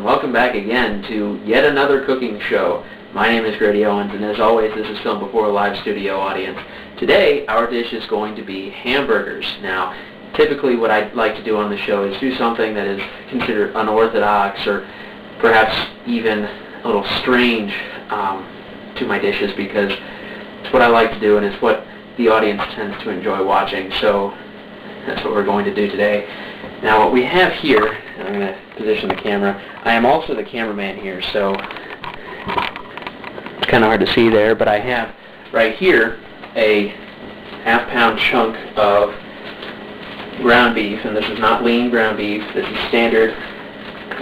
welcome back again to yet another cooking show. My name is Grady Owens, and as always, this is filmed before a live studio audience. Today, our dish is going to be hamburgers. Now, typically what I'd like to do on the show is do something that is considered unorthodox or perhaps even a little strange to my dishes, because it's what I like to do and it's what the audience tends to enjoy watching. So that's what we're going to do today. Now, what we have here, and I'm going to position the camera, I am also the cameraman here, so it's kind of hard to see there, but I have right here a half-pound chunk of ground beef, and this is not lean ground beef. This is standard,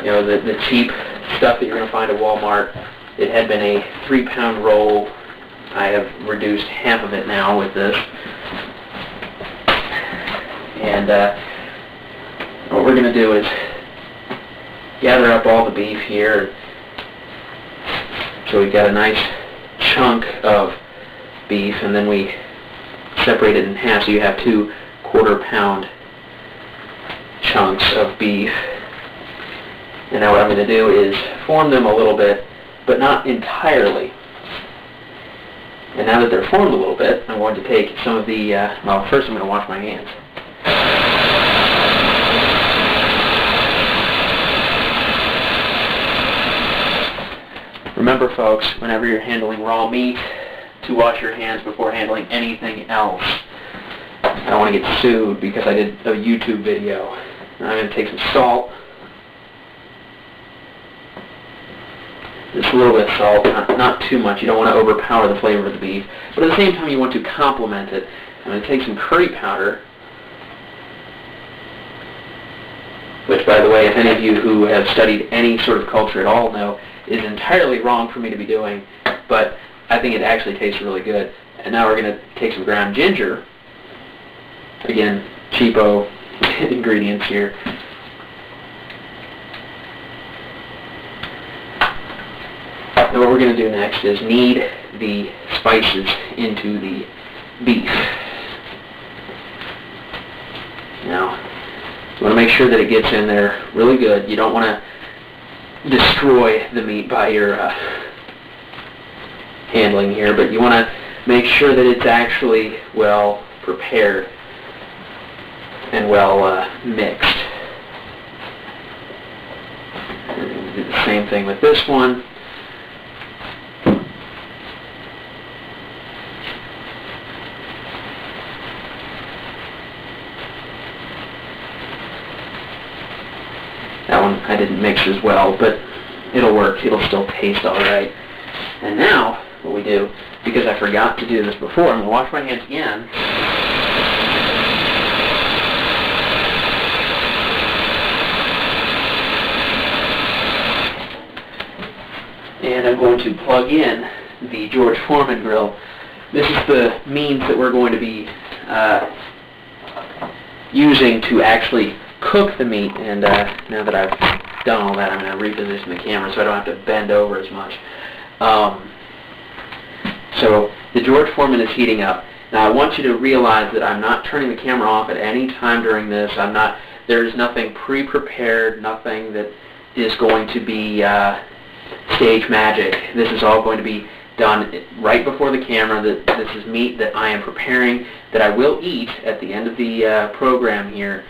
the cheap stuff that you're going to find at Walmart. It had been a 3-pound roll. I have reduced half of it now with this. And what we're going to do is gather up all the beef here. So we've got a nice chunk of beef, and then we separate it in half, so you have 2 quarter-pound chunks of beef. And now what I'm going to do is form them a little bit, but not entirely. And now that they're formed a little bit, I'm going to take some of the, well, first I'm going to wash my hands. Remember, folks, whenever you're handling raw meat, to wash your hands before handling anything else. I don't want to get sued because I did a YouTube video. Now I'm going to take some salt. Just a little bit of salt, not too much. You don't want to overpower the flavor of the beef. But at the same time, you want to complement it. I'm going to take some curry powder, which, by the way, if any of you who have studied any sort of culture at all know, is entirely wrong for me to be doing, but I think it actually tastes really good. And now we're going to take some ground ginger. Again, cheapo ingredients here. Now what we're going to do next is knead the spices into the beef. Now, you want to make sure that it gets in there really good. You don't want to destroy the meat by your handling here, but you want to make sure that it's actually well prepared and well mixed. And do the same thing with this one. That one I didn't mix as well, but it'll work. It'll still taste all right. And now, what we do, because I forgot to do this before, I'm going to wash my hands again. And I'm going to plug in the George Foreman grill. This is the means that we're going to be using to actually cook the meat. And now that I've done all that, I'm going to reposition the camera so I don't have to bend over as much. So the George Foreman is heating up. Now I want you to realize that I'm not turning the camera off at any time during this. There's nothing pre-prepared, nothing that is going to be stage magic. This is all going to be done right before the camera. This is meat that I am preparing that I will eat at the end of the program here.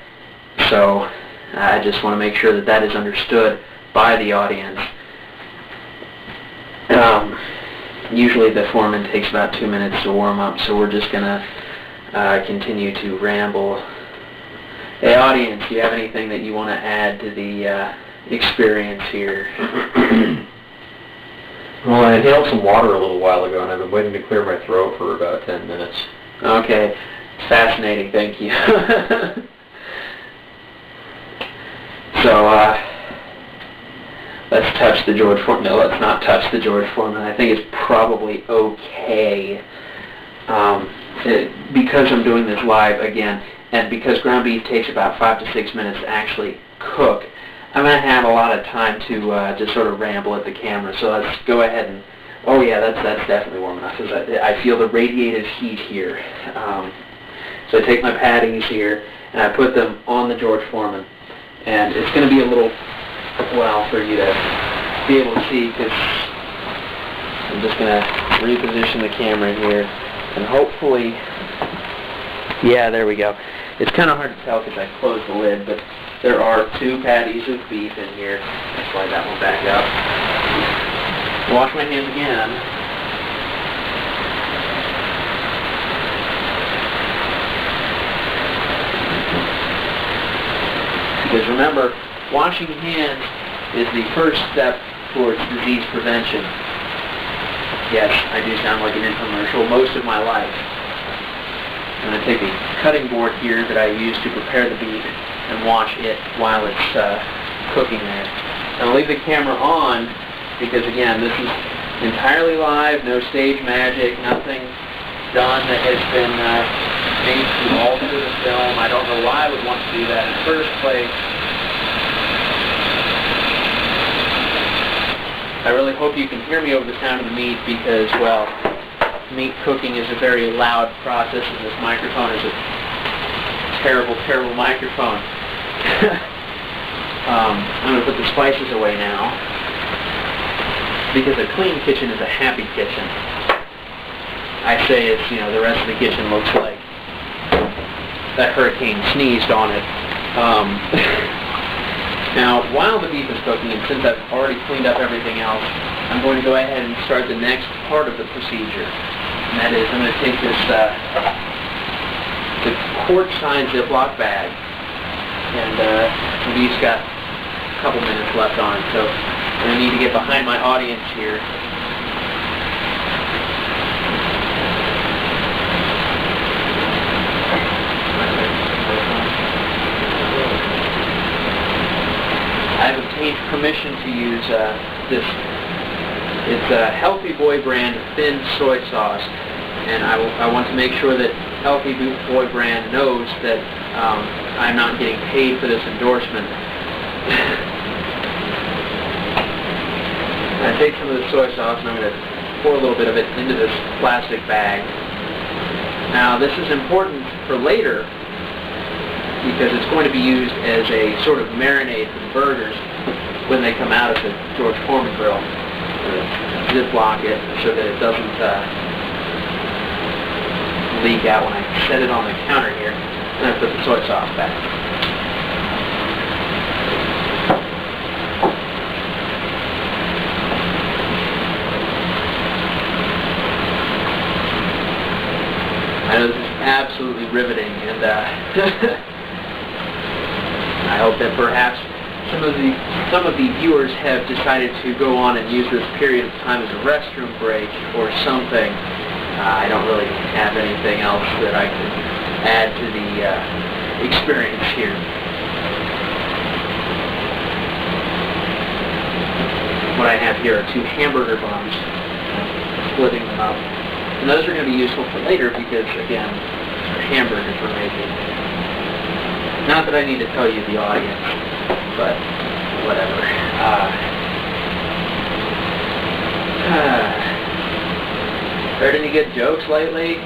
So I just want to make sure that that is understood by the audience. Usually the Foreman takes about 2 minutes to warm up, so we're just going to continue to ramble. Hey audience, do you have anything that you want to add to the experience here? Well, I inhaled some water a little while ago, and I've been waiting to clear my throat for about 10 minutes. Okay, fascinating, thank you. So, let's touch the George Foreman. No, let's not touch the George Foreman. I think it's probably okay. Because I'm doing this live again, and because ground beef takes about 5 to 6 minutes to actually cook, I'm going to have a lot of time to just sort of ramble at the camera. So let's go ahead and, oh yeah, that's definitely warm enough, because I feel the radiative heat here. So I take my patties here, and I put them on the George Foreman. And it's going to be a little well for you to be able to see, because I'm just going to reposition the camera here, and hopefully, yeah, there we go. It's kind of hard to tell because I closed the lid, but there are 2 patties of beef in here. I'll slide that one back up. Wash my hands again. Because remember, washing hands is the first step towards disease prevention. Yes, I do sound like an infomercial most of my life. I'm going to take the cutting board here that I use to prepare the beef and wash it while it's cooking there. And I'll leave the camera on because, again, this is entirely live, no stage magic, nothing done that has been made to alter the film. I don't know why I would want to do that in the first place. I really hope you can hear me over the sound of the meat because, well, meat cooking is a very loud process, and this microphone is a terrible, terrible microphone. I'm going to put the spices away now because a clean kitchen is a happy kitchen. I say it's, the rest of the kitchen looks like that hurricane sneezed on it. Now, while the beef is cooking, and since I've already cleaned up everything else, I'm going to go ahead and start the next part of the procedure. And that is, I'm going to take this the quart-size Ziploc bag, and the beef's got a couple minutes left on it, so I'm going to need to get behind my audience here. I've obtained permission to use this. It's a Healthy Boy brand thin soy sauce, and I want to make sure that Healthy Boy brand knows that I'm not getting paid for this endorsement. I take some of the soy sauce and I'm going to pour a little bit of it into this plastic bag. Now this is important for later, because it's going to be used as a sort of marinade for the burgers when they come out of the George Foreman grill. Ziploc it so that it doesn't leak out when I set it on the counter here. And I put the soy sauce back. I know this is absolutely riveting, and I hope that perhaps some of the viewers have decided to go on and use this period of time as a restroom break or something. I don't really have anything else that I can add to the experience here. What I have here are 2 hamburger buns, splitting them up. And those are going to be useful for later because, again, they're hamburgers we're making. Not that I need to tell you, the audience, but whatever. Heard any good jokes lately?